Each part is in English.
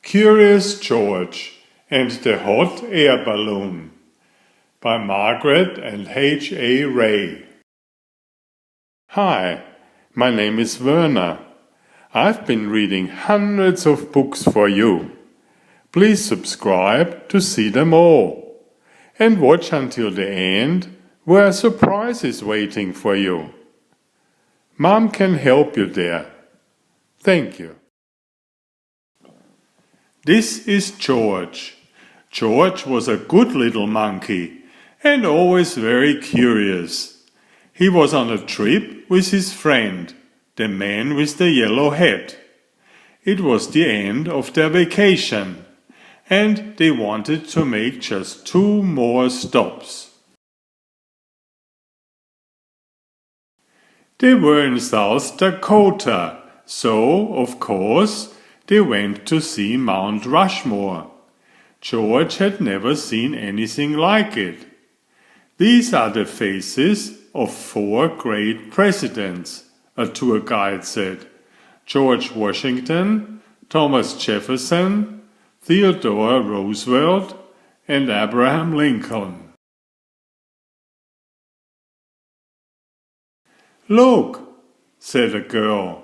Curious George and the Hot Air Balloon by Margret H.A. Hi, my name is Werner. I've been reading hundreds of books for you. Please subscribe to see them all. And watch until the end, where a surprise is waiting for you. Mom can help you there. Thank you. This is George. George was a good little monkey and always very curious. He was on a trip with his friend, the man with the yellow hat. It was the end of their vacation, and they wanted to make just 2 more stops. They were in South Dakota, so, of course, they went to see Mount Rushmore. George had never seen anything like it. These are the faces of 4 great presidents, a tour guide said. George Washington, Thomas Jefferson, Theodore Roosevelt, and Abraham Lincoln. "Look," said a girl.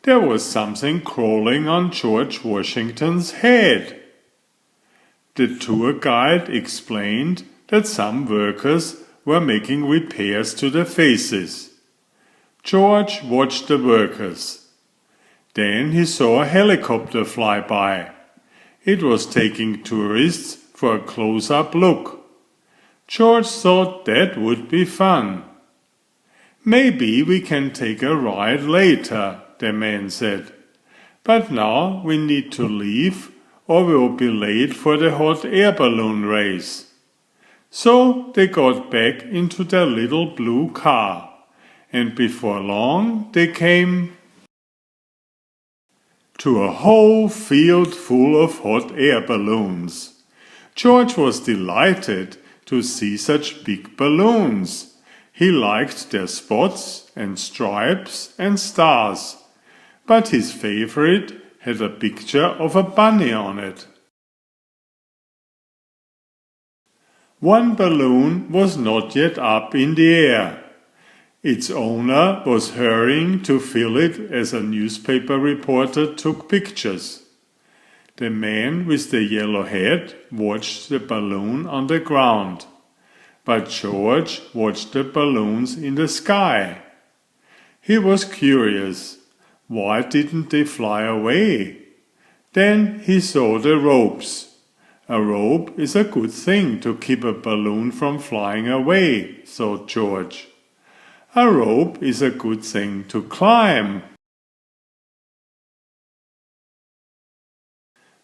There was something crawling on George Washington's head. The tour guide explained that some workers were making repairs to the faces. George watched the workers. Then he saw a helicopter fly by. It was taking tourists for a close-up look. George thought that would be fun. "Maybe we can take a ride later," the man said. "But now we need to leave or we'll be late for the hot air balloon race." So they got back into their little blue car, and before long they came to a whole field full of hot air balloons. George was delighted to see such big balloons. He liked their spots and stripes and stars. But his favorite had a picture of a bunny on it. One balloon was not yet up in the air. Its owner was hurrying to fill it as a newspaper reporter took pictures. The man with the yellow hat watched the balloon on the ground, but George watched the balloons in the sky. He was curious. Why didn't they fly away? Then he saw the ropes. A rope is a good thing to keep a balloon from flying away, thought George. A rope is a good thing to climb.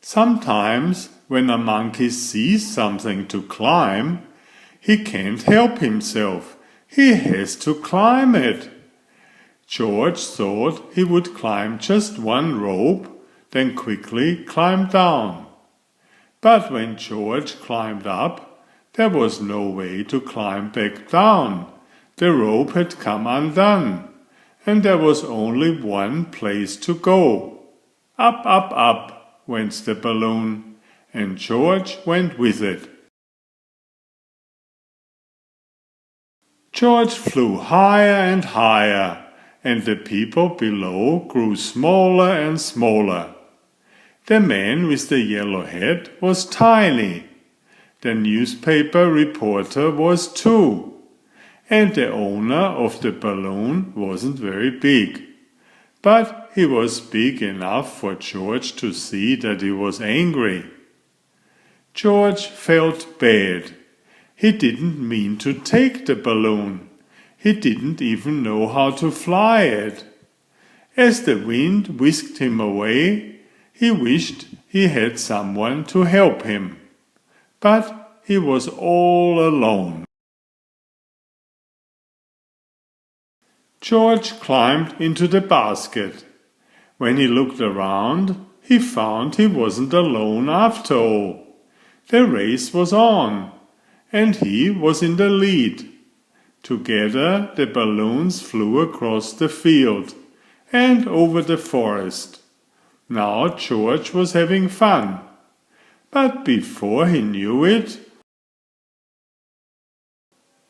Sometimes, when a monkey sees something to climb, he can't help himself. He has to climb it. George thought he would climb just one rope, then quickly climb down. But when George climbed up, there was no way to climb back down. The rope had come undone, and there was only one place to go. Up, up, up went the balloon, and George went with it. George flew higher and higher, and the people below grew smaller and smaller. The man with the yellow hat was tiny. The newspaper reporter was too. And the owner of the balloon wasn't very big. But he was big enough for George to see that he was angry. George felt bad. He didn't mean to take the balloon. He didn't even know how to fly it. As the wind whisked him away, he wished he had someone to help him. But he was all alone. George climbed into the basket. When he looked around, he found he wasn't alone after all. The race was on, and he was in the lead. Together the balloons flew across the field and over the forest. Now George was having fun. But before he knew it,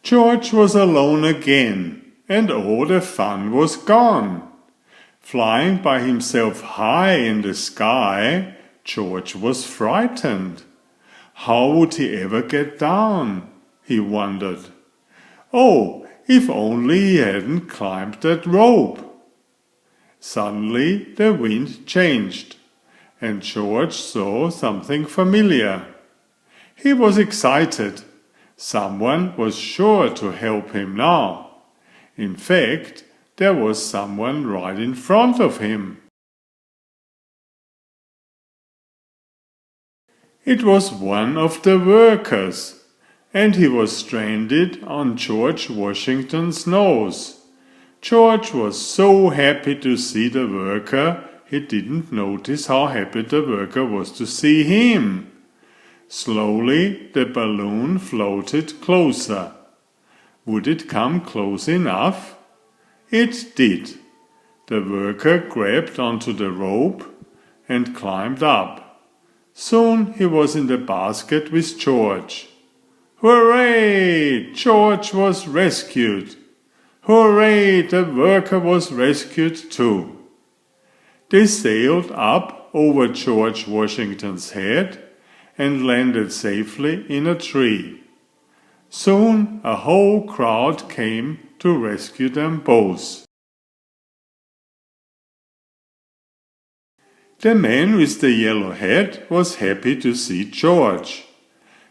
George was alone again, and all the fun was gone. Flying by himself high in the sky, George was frightened. How would he ever get down? He wondered. Oh, if only he hadn't climbed that rope. Suddenly the wind changed, and George saw something familiar. He was excited. Someone was sure to help him now. In fact, there was someone right in front of him. It was one of the workers, and he was stranded on George Washington's nose. George was so happy to see the worker, he didn't notice how happy the worker was to see him. Slowly the balloon floated closer. Would it come close enough? It did. The worker grabbed onto the rope and climbed up. Soon he was in the basket with George. Hooray! George was rescued. Hooray! The worker was rescued too. They sailed up over George Washington's head and landed safely in a tree. Soon a whole crowd came to rescue them both. The man with the yellow hat was happy to see George.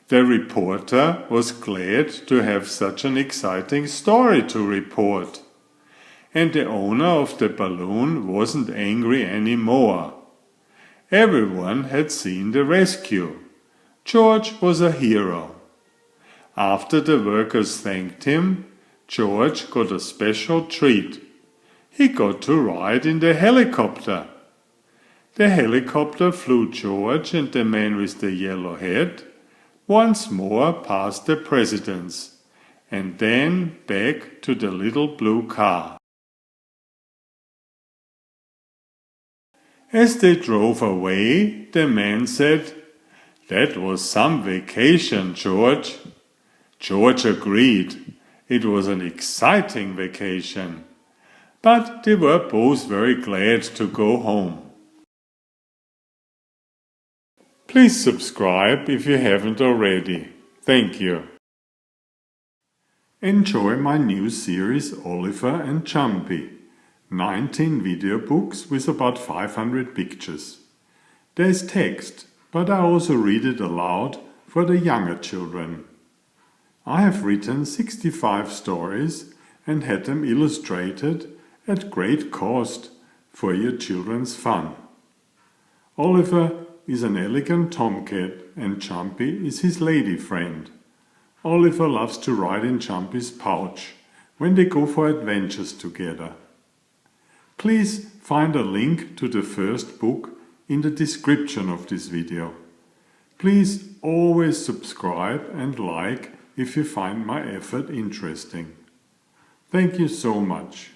The reporter was glad to have such an exciting story to report. And the owner of the balloon wasn't angry anymore. Everyone had seen the rescue. George was a hero. After the workers thanked him, George got a special treat. He got to ride in the helicopter. The helicopter flew George and the man with the yellow hat once more past the presidents, and then back to the little blue car. As they drove away, the man said, "That was some vacation, George." George agreed. It was an exciting vacation. But they were both very glad to go home. Please subscribe if you haven't already. Thank you. Enjoy my new series Oliver and Jumpy. 19 video books with about 500 pictures. There is text, but I also read it aloud for the younger children. I have written 65 stories and had them illustrated at great cost for your children's fun. Oliver is an elegant tomcat and Jumpy is his lady friend. Oliver loves to ride in Jumpy's pouch when they go for adventures together. Please find a link to the first book in the description of this video. Please always subscribe and like if you find my effort interesting. Thank you so much.